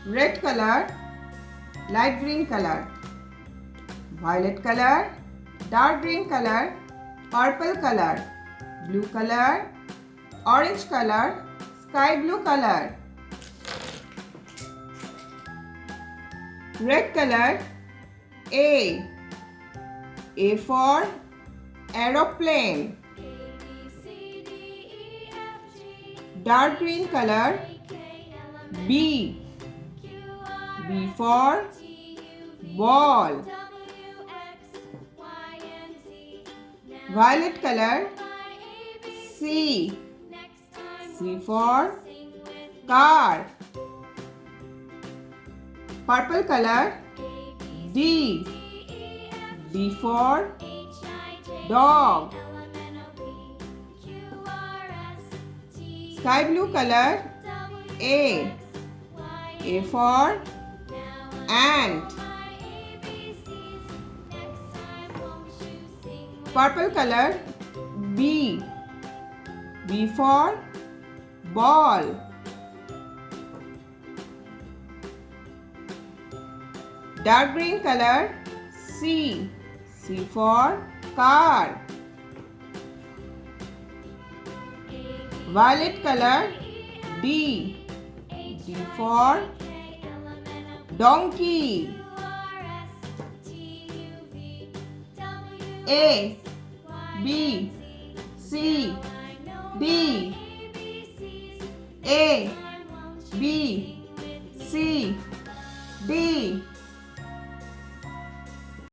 red color, light green color, violet color, dark green color, purple color, blue color, orange color, sky blue color. Red color, A. A for aeroplane. Dark green color, B. B for ball. Violet color, C. C for car. Purple color, D. D for dog. Sky blue color, A. A for ant. Purple color, B. B for ball. Dark green color, C. C for car. Violet color, D. D for donkey. A, B, C, D. A, B, C, D.